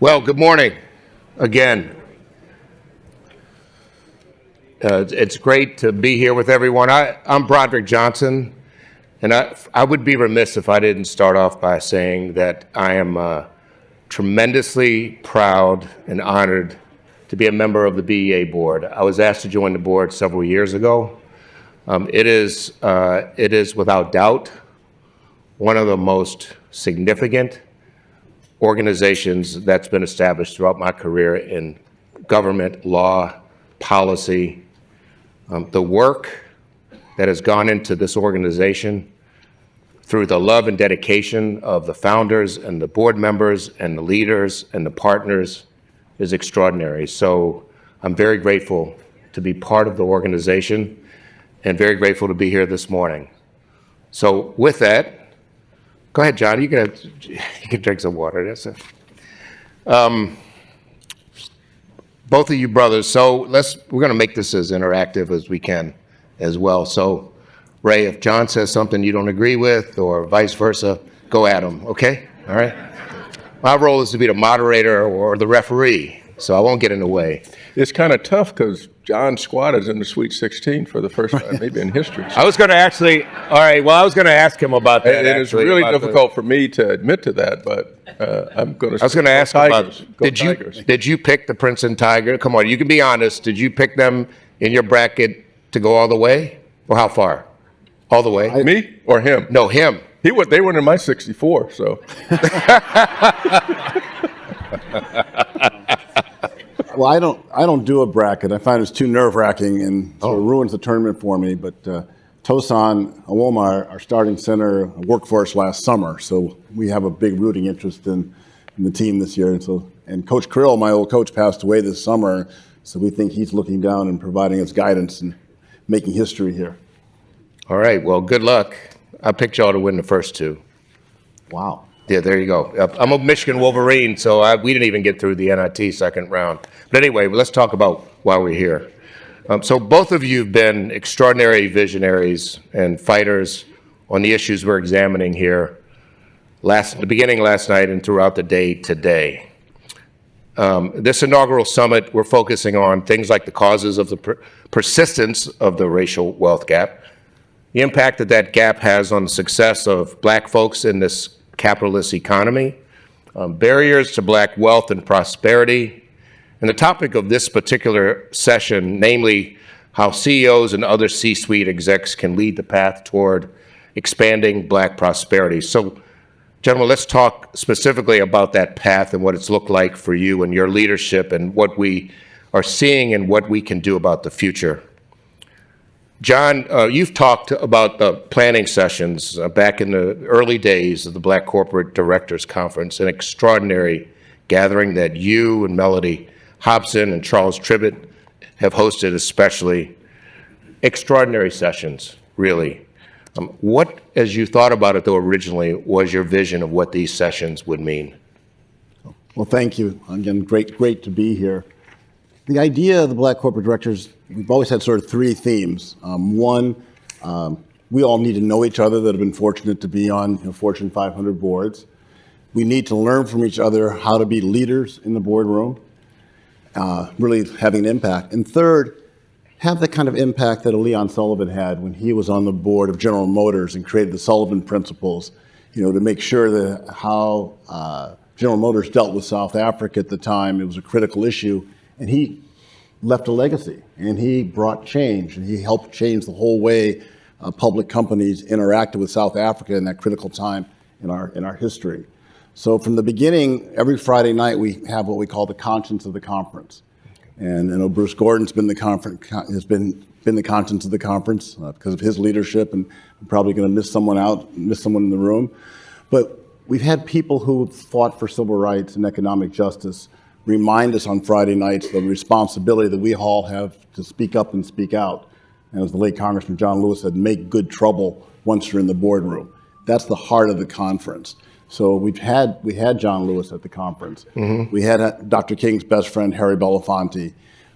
Well, good morning again. It's great to be here with everyone. I'm Broderick Johnson, and I would be remiss if I didn't start off by saying that I am tremendously proud and honored to be a member of the BEA board. I was asked to join the board several years ago. It is without doubt one of the most significant organizations that's been established throughout my career in government, law, policy. The work that has gone into this organization through the love and dedication of the founders and the board members and the leaders and the partners is extraordinary. So I'm very grateful to be part of the organization and very grateful to be here this morning. So with that, go ahead, John. You can drink some water. That's it. Both of you brothers. So we're going to make this as interactive as we can, as well. So, Ray, if John says something you don't agree with, or vice versa, go at him. Okay? All right. My role is to be the moderator or the referee, so I won't get in the way. It's kind of tough because John's squad is in the Sweet 16 for the first time, maybe in history. I was going to ask him about that. It is really difficult for me to admit to that, but I'm going to. I was going to ask about, did you pick the Princeton Tiger? Come on, you can be honest. Did you pick them in your bracket to go all the way, or how far? All the way? Me or him? No, him. They went in my 64, so. Well, I don't do a bracket. I find it's too nerve-wracking and sort of ruins the tournament for me. But Tosan Awoma, our starting center, worked for us last summer, so we have a big rooting interest in the team this year. And Coach Krill, my old coach, passed away this summer, so we think he's looking down and providing us guidance and making history here. All right. Well, good luck. I picked y'all to win the first two. Wow. Yeah, there you go. I'm a Michigan Wolverine, so we didn't even get through the NIT second round. But anyway, let's talk about why we're here. So both of you have been extraordinary visionaries and fighters on the issues we're examining here, the beginning last night and throughout the day today. This inaugural summit, we're focusing on things like the causes of the persistence of the racial wealth gap, the impact that gap has on the success of Black folks in this capitalist economy, barriers to Black wealth and prosperity, and the topic of this particular session, namely how CEOs and other C-suite execs can lead the path toward expanding Black prosperity. So, gentlemen, let's talk specifically about that path and what it's looked like for you and your leadership and what we are seeing and what we can do about the future. John, you've talked about the planning sessions back in the early days of the Black Corporate Directors Conference, an extraordinary gathering that you and Melody Hobson and Charles Tribbett have hosted, especially. Extraordinary sessions, really. What, as you thought about it, though, originally, was your vision of what these sessions would mean? Well, thank you. Again, great to be here. The idea of the Black Corporate Directors, we've always had sort of three themes. One, we all need to know each other that have been fortunate to be on Fortune 500 boards. We need to learn from each other how to be leaders in the boardroom, really having an impact. And third, have the kind of impact that Leon Sullivan had when he was on the board of General Motors and created the Sullivan Principles, to make sure that how General Motors dealt with South Africa at the time, it was a critical issue. And he left a legacy, and he brought change, and he helped change the whole way public companies interacted with South Africa in that critical time in our history. So from the beginning, every Friday night we have what we call the conscience of the conference, and I know Bruce Gordon's been the conscience of the conference because of his leadership, and I'm probably going to miss someone in the room, but we've had people who fought for civil rights and economic justice remind us on Friday nights the responsibility that we all have to speak up and speak out. And as the late Congressman John Lewis said, make good trouble once you're in the boardroom. That's the heart of the conference. So we had John Lewis at the conference. Mm-hmm. We had Dr. King's best friend, Harry Belafonte.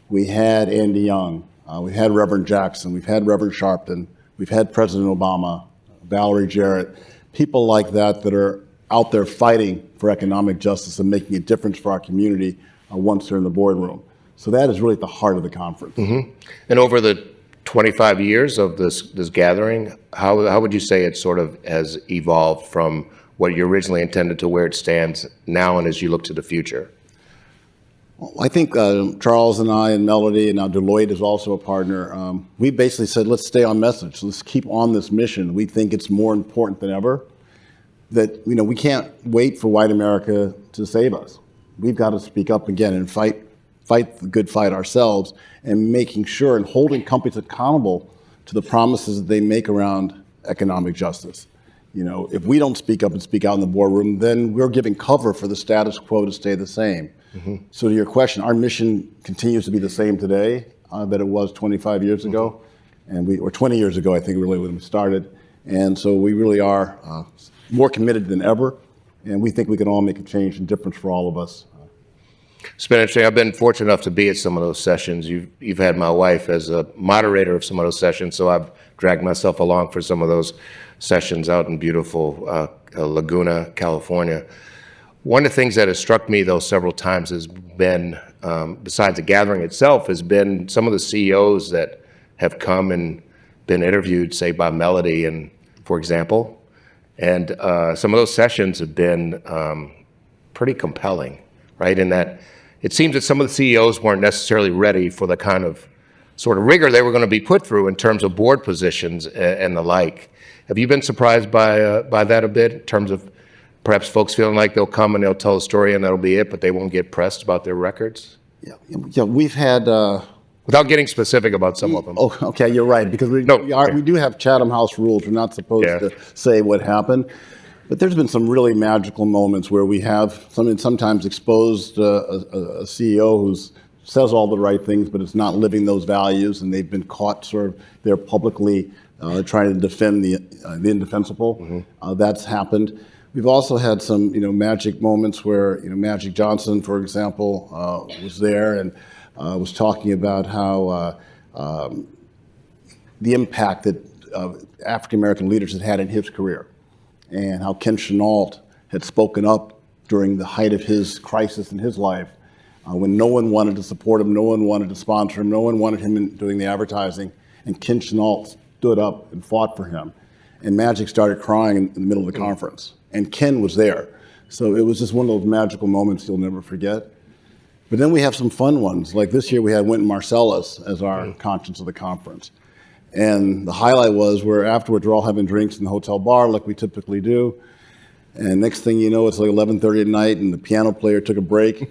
We had Andy Young. We had Reverend Jackson. We've had Reverend Sharpton. We've had President Obama, Valerie Jarrett, people like that that are out there fighting for economic justice and making a difference for our community once they're in the boardroom. So that is really at the heart of the conference. And over the 25 years of this gathering, how would you say it sort of has evolved from what you originally intended to where it stands now and as you look to the future? Well, I think Charles and I and Melody, and now Deloitte is also a partner, we basically said, let's stay on message. Let's keep on this mission. We think it's more important than ever that, we can't wait for white America to save us. We've got to speak up again and fight the good fight ourselves, and making sure and holding companies accountable to the promises that they make around economic justice. If we don't speak up and speak out in the boardroom, then we're giving cover for the status quo to stay the same. So to your question, our mission continues to be the same today that it was 25 years ago, or 20 years ago, I think, really, when we started. And so we really are more committed than ever, and we think we can all make a change and difference for all of us. It's been interesting. I've been fortunate enough to be at some of those sessions. You've had my wife as a moderator of some of those sessions, so I've dragged myself along for some of those sessions out in beautiful Laguna, California. One of the things that has struck me, though, several times has been, besides the gathering itself, has been some of the CEOs that have come and been interviewed, say, by Melody, and for example. And some of those sessions have been pretty compelling, right? In that it seems that some of the CEOs weren't necessarily ready for the kind of sort of rigor they were going to be put through in terms of board positions and the like. Have you been surprised by that a bit, in terms of perhaps folks feeling like they'll come and they'll tell a story and that'll be it, but they won't get pressed about their records? Yeah, we've had... Without getting specific about some of them. Oh, okay, you're right, because we do have Chatham House rules. We're not supposed to say what happened. But there's been some really magical moments where we have sometimes exposed a CEO who says all the right things, but is not living those values, and they've been caught sort of there publicly trying to defend the indefensible. That's happened. We've also had some, magic moments where, Magic Johnson, for example, was there and was talking about how the impact that African-American leaders had in his career, and how Ken Chenault had spoken up during the height of his crisis in his life, when no one wanted to support him, no one wanted to sponsor him, no one wanted him doing the advertising, and Ken Chenault stood up and fought for him. And Magic started crying in the middle of the conference, and Ken was there. So it was just one of those magical moments you'll never forget. But then we have some fun ones. Like this year we had Wynton Marsalis as our conscience of the conference. And the highlight was where afterwards we're all having drinks in the hotel bar like we typically do. And next thing you know, it's like 11:30 at night and the piano player took a break.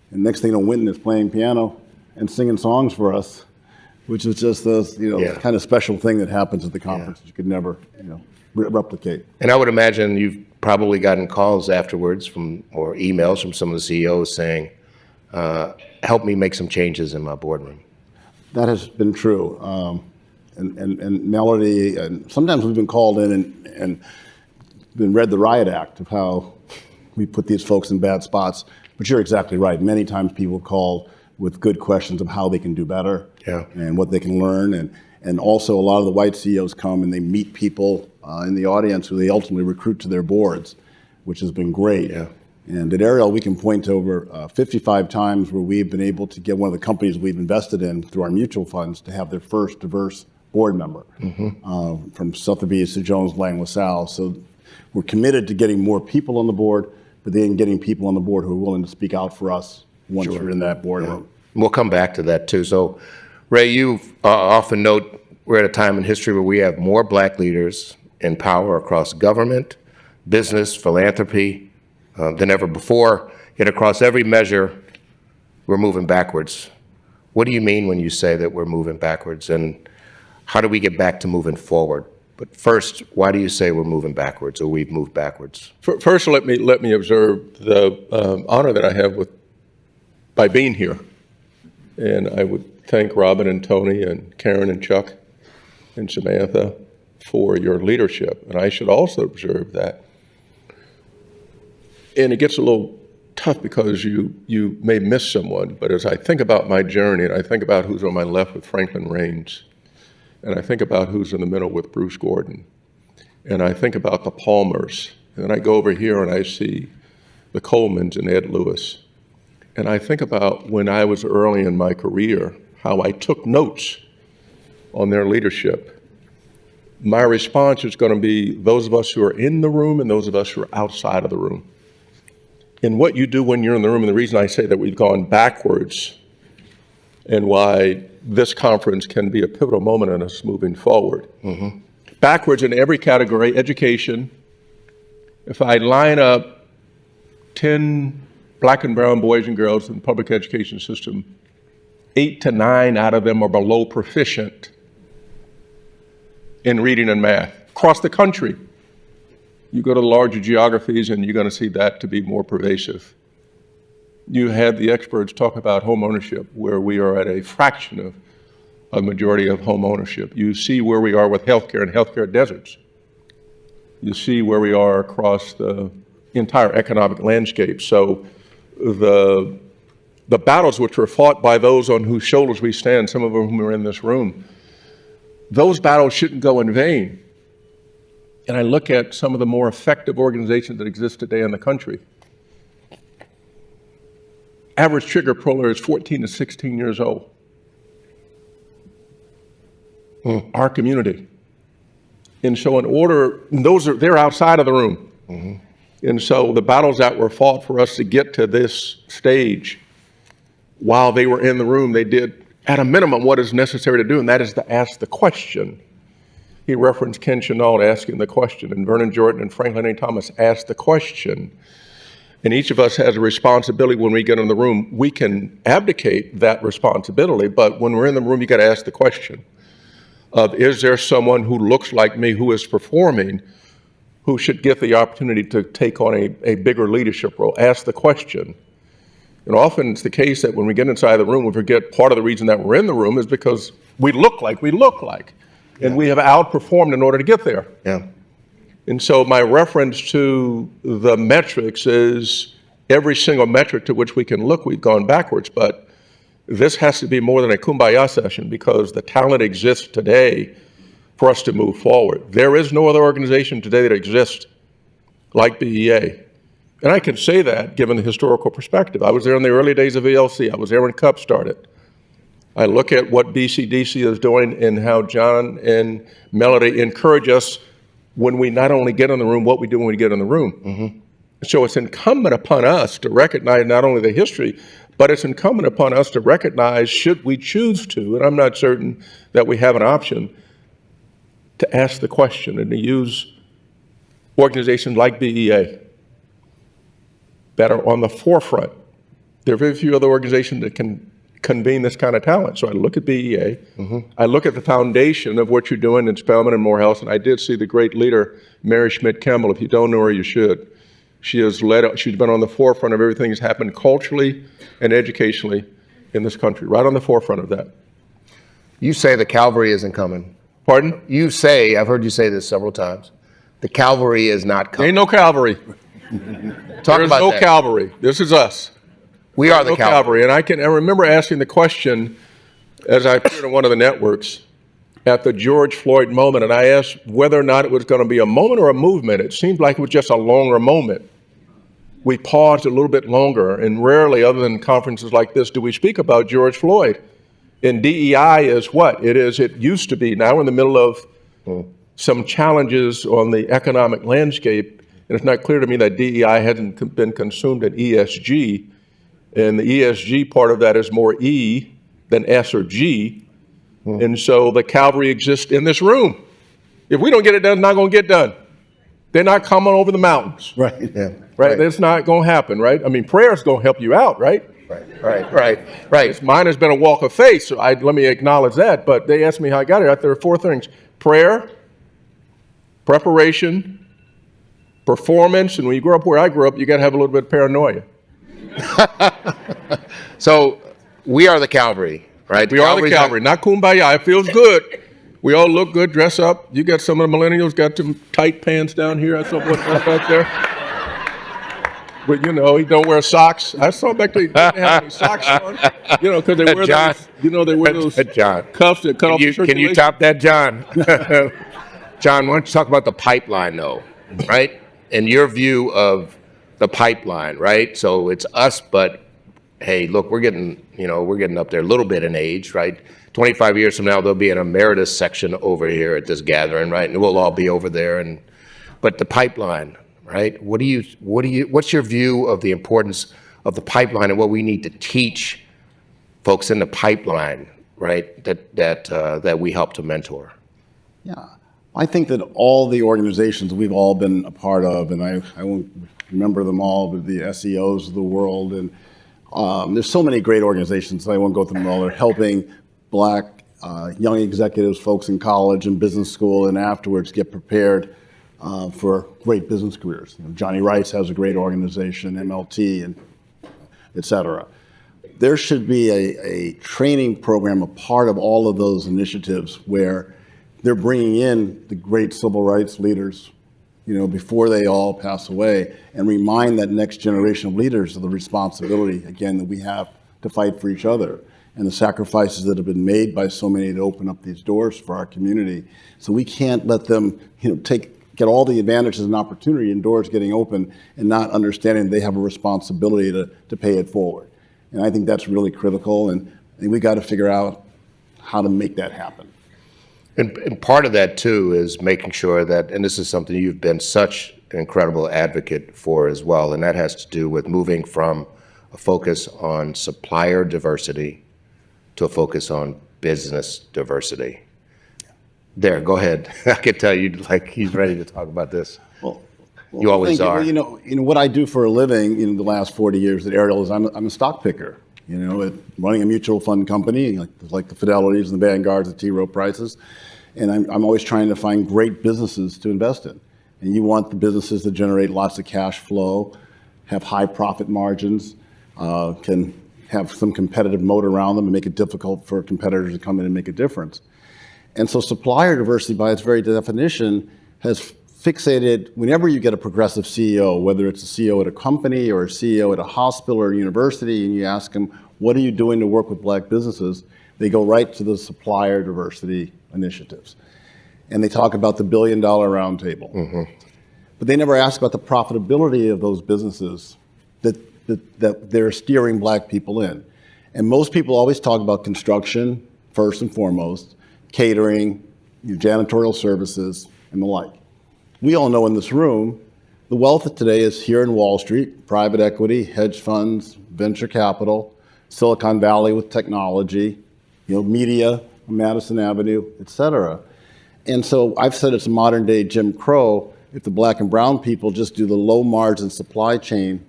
And next thing you know, Wynton is playing piano and singing songs for us, which is just this, kind of special thing that happens at the conference that you could never, replicate. And I would imagine you've probably gotten calls afterwards or emails from some of the CEOs saying, help me make some changes in my boardroom. That has been true. And Melody, and sometimes we've been called in and been read the riot act of how we put these folks in bad spots. But you're exactly right. Many times people call with good questions of how they can do better and what they can learn. And also a lot of the white CEOs come and they meet people in the audience who they ultimately recruit to their boards, which has been great. And at Ariel, we can point to over 55 times where we've been able to get one of the companies we've invested in through our mutual funds to have their first diverse board member, from Sotheby's to Jones Lang LaSalle. So we're committed to getting more people on the board, but then getting people on the board who are willing to speak out for us once we're in that boardroom. We'll come back to that too. So, Ray, you often note we're at a time in history where we have more black leaders in power across government, business, philanthropy than ever before. Yet across every measure, we're moving backwards. What do you mean when you say that we're moving backwards, and how do we get back to moving forward? But first, why do you say we're moving backwards, or we've moved backwards? First, let me observe the honor that I have by being here. And I would thank Robin and Tony and Karen and Chuck and Samantha for your leadership. And I should also observe that, and it gets a little tough because you may miss someone, but as I think about my journey, and I think about who's on my left with Franklin Raines, and I think about who's in the middle with Bruce Gordon, and I think about the Palmers, and then I go over here and I see the Colemans and Ed Lewis. And I think about when I was early in my career, how I took notes on their leadership. My response is going to be those of us who are in the room and those of us who are outside of the room. And what you do when you're in the room, and the reason I say that we've gone backwards and why this conference can be a pivotal moment in us moving forward. Backwards in every category, education. If I line up 10 black and brown boys and girls in the public education system, 8 to 9 out of them are below proficient in reading and math across the country. You go to the larger geographies and you're going to see that to be more pervasive. You had the experts talk about home ownership, where we are at a fraction of a majority of home ownership. You see where we are with healthcare and healthcare deserts. You see where we are across the entire economic landscape. So the battles which were fought by those on whose shoulders we stand, some of whom are in this room, those battles shouldn't go in vain. And I look at some of the more effective organizations that exist today in the country. Average trigger puller is 14 to 16 years old. Our community. And so they're outside of the room. And so the battles that were fought for us to get to this stage, while they were in the room, they did, at a minimum, what is necessary to do, and that is to ask the question. He referenced Ken Chenault asking the question, and Vernon Jordan and Franklin A. Thomas asked the question. And each of us has a responsibility when we get in the room. We can abdicate that responsibility, but when we're in the room, you got to ask the question of, is there someone who looks like me who is performing, who should get the opportunity to take on a bigger leadership role? Ask the question. And often it's the case that when we get inside the room, we forget part of the reason that we're in the room is because we look like we look like. And we have outperformed in order to get there. And so my reference to the metrics is every single metric to which we can look, we've gone backwards. But this has to be more than a kumbaya session, because the talent exists today for us to move forward. There is no other organization today that exists like BEA. And I can say that given the historical perspective. I was there in the early days of ELC. I was there when CUP started. I look at what BCDC is doing and how John and Melody encourage us when we not only get in the room, what we do when we get in the room. So it's incumbent upon us to recognize not only the history, but it's incumbent upon us to recognize, should we choose to, and I'm not certain that we have an option, to ask the question and to use organizations like BEA that are on the forefront. There are very few other organizations that can convene this kind of talent. So I look at BEA, I look at the foundation of what you're doing in Spelman and Morehouse, and I did see the great leader, Mary Schmidt Campbell. If you don't know her, you should. She's been on the forefront of everything that's happened culturally and educationally in this country, right on the forefront of that. You say the cavalry isn't coming. Pardon? You say, I've heard you say this several times, the cavalry is not coming. Ain't no cavalry. There's no cavalry. This is us. We are the cavalry. And I remember asking the question as I appeared on one of the networks at the George Floyd moment, and I asked whether or not it was going to be a moment or a movement. It seemed like it was just a longer moment. We paused a little bit longer, and rarely, other than conferences like this, do we speak about George Floyd. And DEI is what? It used to be. Now we're in the middle of some challenges on the economic landscape, and it's not clear to me that DEI hasn't been consumed in ESG. And the ESG part of that is more E than S or G. And so the cavalry exists in this room. If we don't get it done, it's not going to get done. They're not coming over the mountains. Right. Yeah. Right? That's not going to happen, right? I mean, prayer's going to help you out, right? Right. Mine has been a walk of faith, so let me acknowledge that. But they asked me how I got it. There are 4 things: prayer, preparation, performance, and when you grow up where I grew up, you got to have a little bit of paranoia. So we are the cavalry, right? We are the cavalry, not kumbaya. It feels good. We all look good, dress up. You got some of the millennials got some tight pants down here. I saw what's back there. But he don't wear socks. I saw back there, he didn't have any socks on. Because they wear John, those. They wear those John, cuffs that cut off the circulation. Can you top that, John? John, why don't you talk about the pipeline, though, right? And your view of the pipeline, right? So it's us, but hey, look, we're getting up there a little bit in age, right? 25 years from now, there'll be an emeritus section over here at this gathering, right? And we'll all be over there. But the pipeline, right? What's your view of the importance of the pipeline and what we need to teach folks in the pipeline, right? That we help to mentor. Yeah, I think that all the organizations we've all been a part of, and I won't remember them all, but the SEOs of the world, and there's so many great organizations, I won't go through them all. They're helping Black young executives, folks in college and business school, and afterwards get prepared for great business careers. Johnny Rice has a great organization, MLT, and et cetera. There should be a training program, a part of all of those initiatives where they're bringing in the great civil rights leaders, before they all pass away, and remind that next generation of leaders of the responsibility, again, that we have to fight for each other and the sacrifices that have been made by so many to open up these doors for our community. So we can't let them, get all the advantages and opportunity and doors getting open and not understanding they have a responsibility to pay it forward. And I think that's really critical, and we got to figure out how to make that happen. And part of that, too, is making sure that, and this is something you've been such an incredible advocate for as well, and that has to do with moving from a focus on supplier diversity to a focus on business diversity. There, go ahead. I can tell you, like, he's ready to talk about this. Well, you always are. What I do for a living in the last 40 years at Ariel is I'm a stock picker. Running a mutual fund company, like the Fidelities and the Vanguards, the T. Rowe Prices, and I'm always trying to find great businesses to invest in. And you want the businesses that generate lots of cash flow, have high profit margins, can have some competitive moat around them and make it difficult for competitors to come in and make a difference. And so supplier diversity, by its very definition, has fixated, whenever you get a progressive CEO, whether it's a CEO at a company or a CEO at a hospital or a university, and you ask them, what are you doing to work with Black businesses? They go right to the supplier diversity initiatives. And they talk about the $1 billion roundtable. Mm-hmm. But they never ask about the profitability of those businesses that they're steering Black people in. And most people always talk about construction, first and foremost, catering, janitorial services, and the like. We all know in this room, the wealth of today is here in Wall Street, private equity, hedge funds, venture capital, Silicon Valley with technology, media, Madison Avenue, et cetera. And so I've said it's a modern day Jim Crow if the Black and brown people just do the low margin supply chain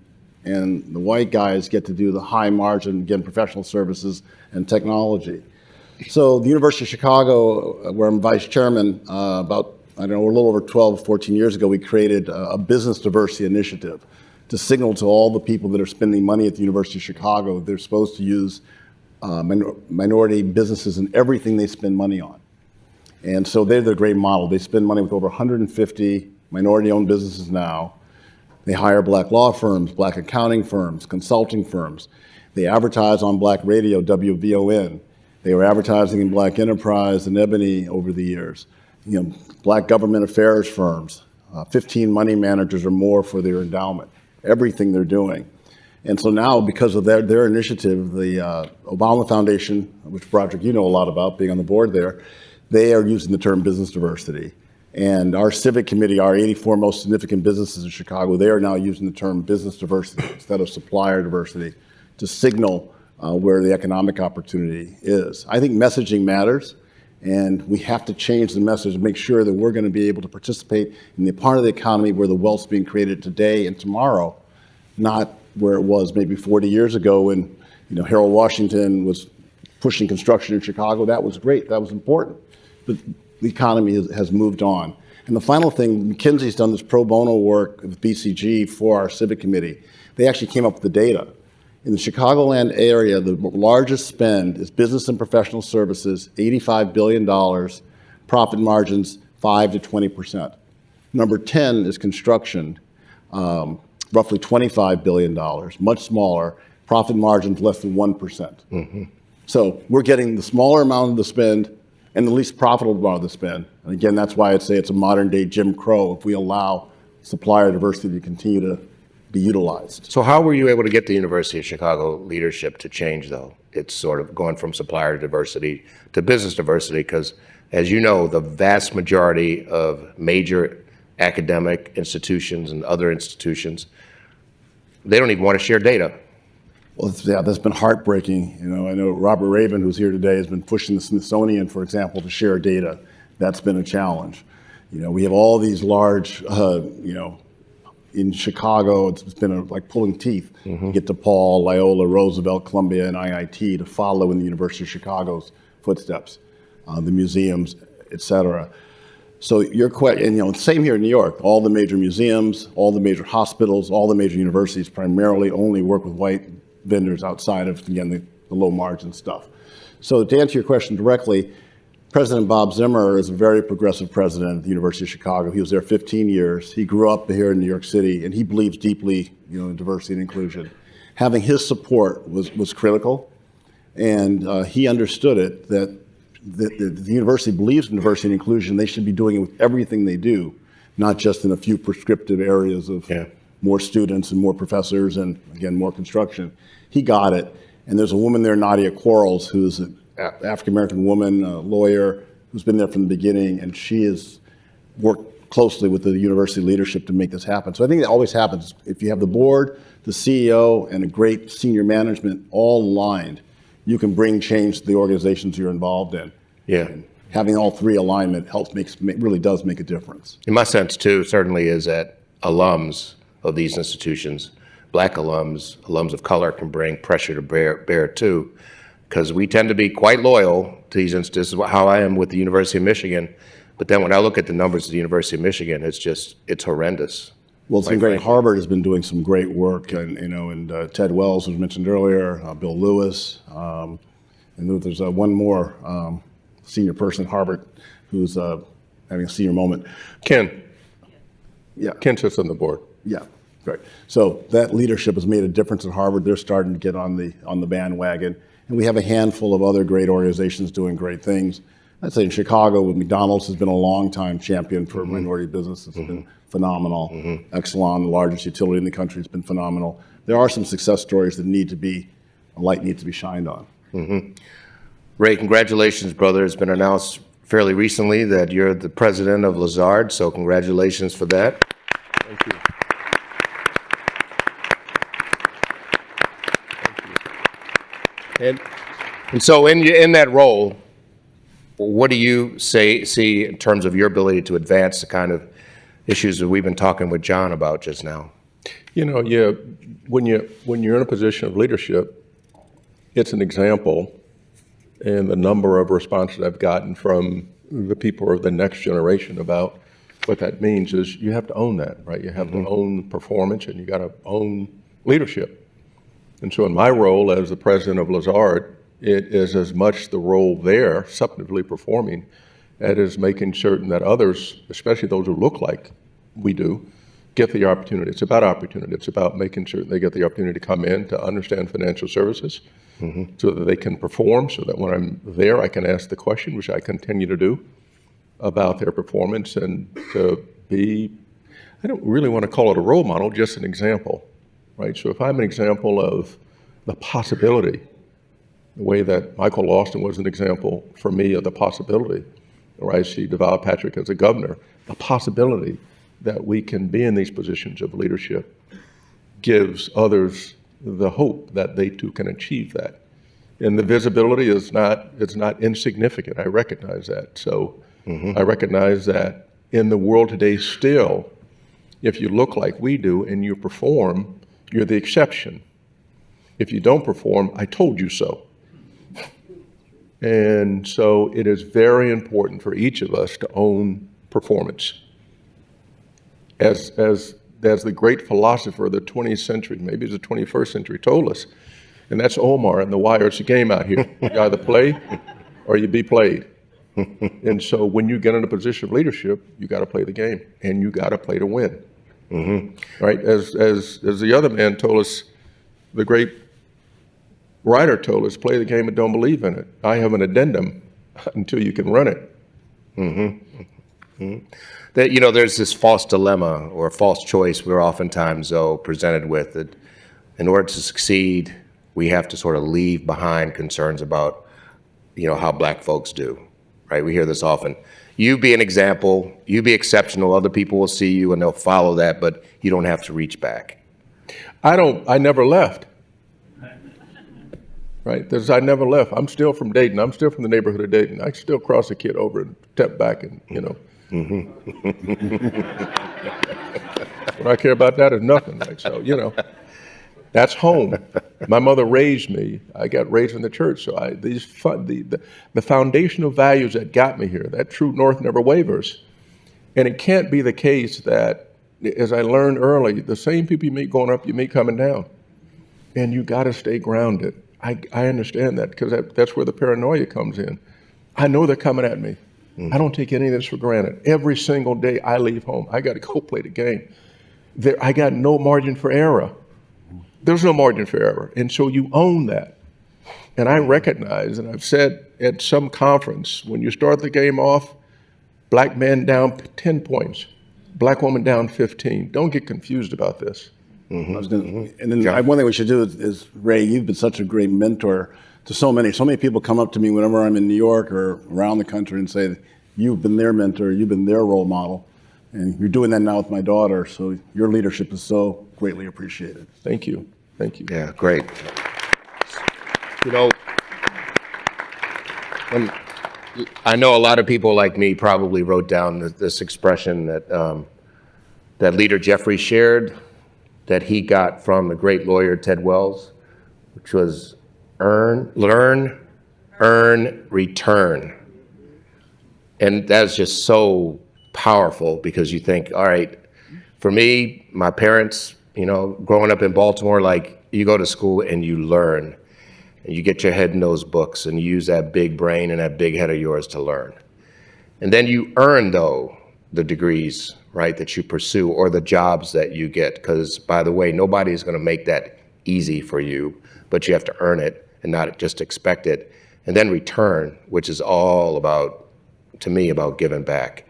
and the white guys get to do the high margin, again, professional services and technology. So the University of Chicago, where I'm vice chairman, a little over 12, 14 years ago, we created a business diversity initiative to signal to all the people that are spending money at the University of Chicago they're supposed to use minority businesses in everything they spend money on. And so they're the great model. They spend money with over 150 minority-owned businesses now. They hire Black law firms, Black accounting firms, consulting firms. They advertise on Black radio, WVON. They were advertising in Black Enterprise and Ebony over the years. Black government affairs firms, 15 money managers or more for their endowment, everything they're doing. And so now, because of their initiative, the Obama Foundation, which Broderick, you know a lot about, being on the board there, they are using the term business diversity. And our civic committee, our 84 most significant businesses in Chicago, they are now using the term business diversity instead of supplier diversity to signal where the economic opportunity is. I think messaging matters. And we have to change the message and make sure that we're going to be able to participate in the part of the economy where the wealth's being created today and tomorrow, not where it was maybe 40 years ago when Harold Washington was pushing construction in Chicago. That was great. That was important. But the economy has moved on. And the final thing, McKinsey's done this pro bono work with BCG for our civic committee. They actually came up with the data. In the Chicagoland area, the largest spend is business and professional services, $85 billion, profit margins 5 to 20%. Number 10 is construction, roughly $25 billion, much smaller, profit margins less than 1%. Mm-hmm. So we're getting the smaller amount of the spend and the least profitable amount of the spend. And again, that's why I'd say it's a modern day Jim Crow if we allow supplier diversity to continue to be utilized. So how were you able to get the University of Chicago leadership to change, though? It's sort of going from supplier diversity to business diversity, because, as you know, the vast majority of major academic institutions and other institutions, they don't even want to share data. Well, that's been heartbreaking. I know Robert Rabin, who's here today, has been pushing the Smithsonian, for example, to share data. That's been a challenge. We have all these large, in Chicago, it's been like pulling teeth to get DePaul, Loyola, Roosevelt, Columbia, and IIT to follow in the University of Chicago's footsteps, the museums, et cetera. So your question, same here in New York, all the major museums, all the major hospitals, all the major universities primarily only work with white vendors outside of, again, the low margin stuff. So to answer your question directly, President Bob Zimmer is a very progressive president at the University of Chicago. He was there 15 years. He grew up here in New York City, and he believes deeply, in diversity and inclusion. Having his support was critical, and he understood it, that the university believes in diversity and inclusion. They should be doing it with everything they do, not just in a few prescriptive areas of more students and more professors and, again, more construction. He got it, and there's a woman there, Nadia Quarles, who's an African-American woman, a lawyer, who's been there from the beginning, and she has worked closely with the university leadership to make this happen. So I think that always happens. If you have the board, the CEO, and a great senior management all aligned, you can bring change to the organizations you're involved in. Yeah. And having all three alignment really does make a difference. In my sense, too, certainly is that alums of these institutions, black alums of color, can bring pressure to bear too, because we tend to be quite loyal to these institutions. This is how I am with the University of Michigan. But then when I look at the numbers of the University of Michigan, it's horrendous. Well, it's been great. Harvard has been doing some great work, and Ted Wells was mentioned earlier, Bill Lewis, and there's one more senior person at Harvard who's having a senior moment. Ken. Yeah. Ken sits on the board. Yeah, great. So that leadership has made a difference at Harvard. They're starting to get on the bandwagon, and we have a handful of other great organizations doing great things. I'd say in Chicago, with McDonald's has been a long-time champion for minority business. It's been phenomenal. Exelon, the largest utility in the country, has been phenomenal. There are some success stories that a light needs to be shined on. Ray, congratulations, brother. It's been announced fairly recently that you're the president of Lazard, so congratulations for that. Thank you. And so in that role, what do you see in terms of your ability to advance the kind of issues that we've been talking with John about just now? When you're in a position of leadership, it's an example, and the number of responses I've gotten from the people of the next generation about what that means is you have to own that, right? You have to own performance, and you got to own leadership. And so in my role as the president of Lazard, it is as much the role there, substantively performing, as is making certain that others, especially those who look like we do, get the opportunity. It's about opportunity. It's about making sure they get the opportunity to come in, to understand financial services, so that they can perform, so that when I'm there, I can ask the question, which I continue to do, about their performance, and to be, I don't really want to call it a role model, just an example, right? So if I'm an example of the possibility, the way that Michael Lawson was an example for me of the possibility, or I see Deval Patrick as a governor, the possibility that we can be in these positions of leadership gives others the hope that they too can achieve that. And the visibility it's not insignificant. I recognize that. So I recognize that in the world today still, if you look like we do and you perform, you're the exception. If you don't perform, I told you so. And so it is very important for each of us to own performance. As the great philosopher of the 20th century, maybe it's the 21st century, told us, and that's Omar in The Wire. It's a game out here. You either play or you be played. And so when you get in a position of leadership, you got to play the game, and you got to play to win. Right? As the other man told us, the great writer told us, play the game and don't believe in it. I have an addendum until you can run it. That, there's this false dilemma or false choice we're oftentimes, though, presented with, that in order to succeed, we have to sort of leave behind concerns about, how black folks do, right? We hear this often. You be an example, you be exceptional, other people will see you and they'll follow that, but you don't have to reach back. I never left. Right? I never left. I'm still from Dayton. I'm still from the neighborhood of Dayton. I still cross a kid over and step back and, What I care about that is nothing. Like, so, that's home. My mother raised me. I got raised in the church. So the foundational values that got me here, that true north never wavers. And it can't be the case that, as I learned early, the same people you meet going up, you meet coming down. And you got to stay grounded. I understand that because that's where the paranoia comes in. I know they're coming at me. I don't take any of this for granted. Every single day I leave home, I got to go play the game. I got no margin for error. There's no margin for error. And so you own that. And I recognize, and I've said at some conference, when you start the game off, black man down 10 points, black woman down 15. Don't get confused about this. And then one thing we should do is, Ray, you've been such a great mentor to so many. So many people come up to me whenever I'm in New York or around the country and say, you've been their mentor, you've been their role model. And you're doing that now with my daughter. So your leadership is so greatly appreciated. Thank you. Thank you. Yeah, great. I know a lot of people like me probably wrote down this expression that Leader Jeffrey shared, that he got from the great lawyer Ted Wells, which was learn, earn, return. And that's just so powerful because you think, all right, for me, my parents, growing up in Baltimore, like you go to school and you learn and you get your head in those books and you use that big brain and that big head of yours to learn. And then you earn, though, the degrees, right, that you pursue or the jobs that you get. Because, by the way, nobody is going to make that easy for you, but you have to earn it and not just expect it. And then return, which is all about, to me, about giving back.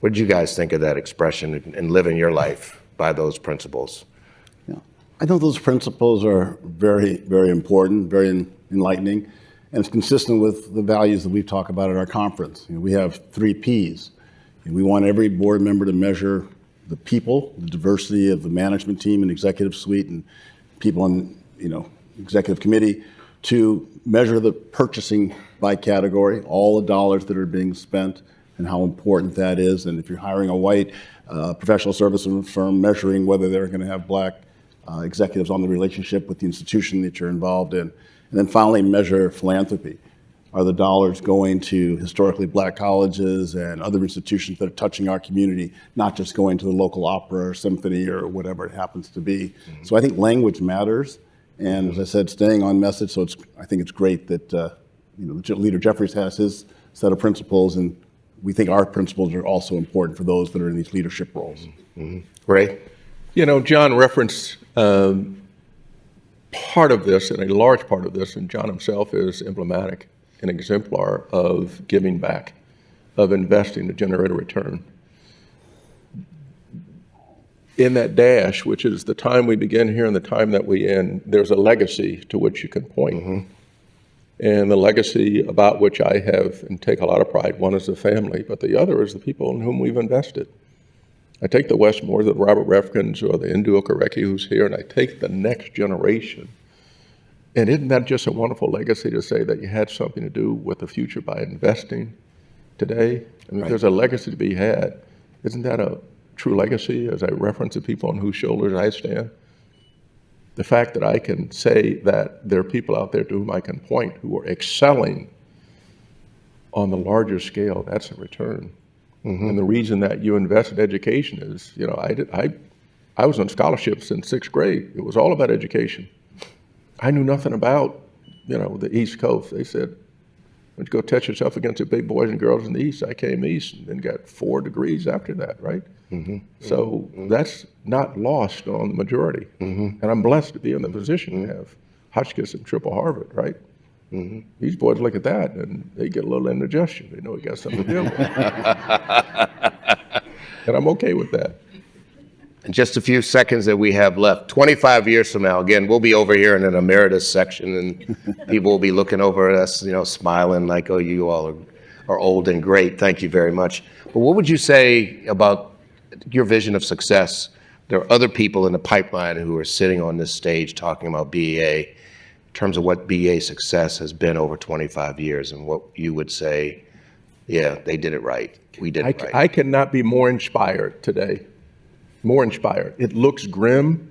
What did you guys think of that expression and living your life by those principles? Yeah. I think those principles are very, very important, very enlightening, and it's consistent with the values that we've talked about at our conference. We have 3 Ps. We want every board member to measure the people, the diversity of the management team and executive suite and people on, executive committee, to measure the purchasing by category, all the dollars that are being spent and how important that is. And if you're hiring a white professional services firm, measuring whether they're going to have black executives on the relationship with the institution that you're involved in. And then finally, measure philanthropy. Are the dollars going to historically black colleges and other institutions that are touching our community, not just going to the local opera or symphony or whatever it happens to be? So I think language matters. And as I said, staying on message. So I think it's great that Leader Jeffries has his set of principles, and we think our principles are also important for those that are in these leadership roles. Ray? John referenced part of this, and a large part of this, and John himself is emblematic, an exemplar of giving back, of investing to generate a return. In that dash, which is the time we begin here and the time that we end, there's a legacy to which you can point. And the legacy about which I have and take a lot of pride, one is the family, but the other is the people in whom we've invested. I take the Westmores, the Robert Refkins, or the Indu Okereke who's here, and I take the next generation. And isn't that just a wonderful legacy to say that you had something to do with the future by investing today? I mean, There's a legacy to be had. Isn't that a true legacy, as I reference the people on whose shoulders I stand? The fact that I can say that there are people out there to whom I can point who are excelling on the larger scale, that's a return. And the reason that you invest in education is, I was on scholarships in 6th grade. It was all about education. I knew nothing about, the East Coast. They said, why don't you go test yourself against the big boys and girls in the East? I came East and then got 4 degrees after that, right? So that's not lost on the majority. And I'm blessed to be in the position to have Hotchkiss and triple Harvard, right? These boys look at that and they get a little indigestion. They know we got something to deal with. And I'm okay with that. In just a few seconds that we have left, 25 years from now, again, we'll be over here in an emeritus section, and people will be looking over at us, smiling like, oh, you all are old and great. Thank you very much. But what would you say about your vision of success? There are other people in the pipeline who are sitting on this stage talking about BEA in terms of what BEA success has been over 25 years, and what you would say, yeah, they did it right. We did it right. I cannot be more inspired today. More inspired. It looks grim,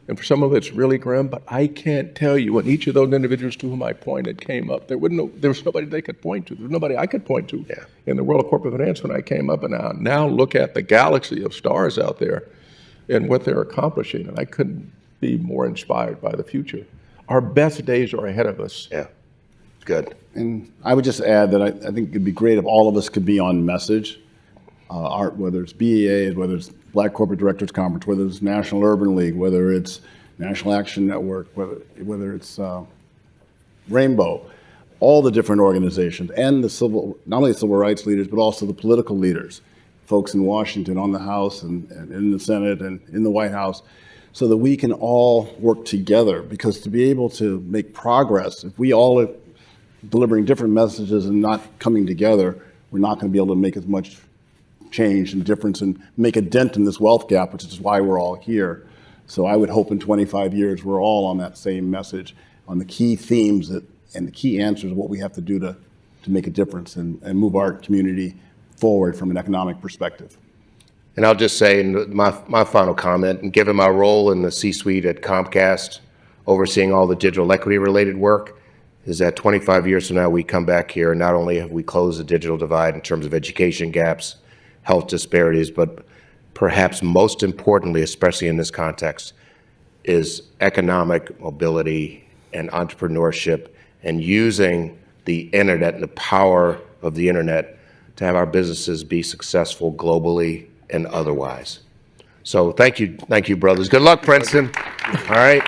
and for some of it's really grim, but I can't tell you when each of those individuals to whom I pointed came up, there was nobody they could point to. There was nobody I could point to in the world of corporate finance when I came up, and now look at the galaxy of stars out there and what they're accomplishing, and I couldn't be more inspired by the future. Our best days are ahead of us. Yeah, good. And I would just add that I think it'd be great if all of us could be on message, whether it's BEA, whether it's Black Corporate Directors Conference, whether it's National Urban League, whether it's National Action Network, whether it's Rainbow, all the different organizations, and not only the civil rights leaders, but also the political leaders, folks in Washington, on the House, and in the Senate, and in the White House, so that we can all work together. Because to be able to make progress, if we all are delivering different messages and not coming together, we're not going to be able to make as much change and difference and make a dent in this wealth gap, which is why we're all here. So I would hope in 25 years we're all on that same message, on the key themes and the key answers of what we have to do to make a difference and move our community forward from an economic perspective. And I'll just say in my final comment, and given my role in the C-suite at Comcast, overseeing all the digital equity related work, is that 25 years from now we come back here and not only have we closed the digital divide in terms of education gaps, health disparities, but perhaps most importantly, especially in this context, is economic mobility and entrepreneurship, and using the internet and the power of the internet to have our businesses be successful globally and otherwise. So thank you, brothers. Good luck, Princeton. All right.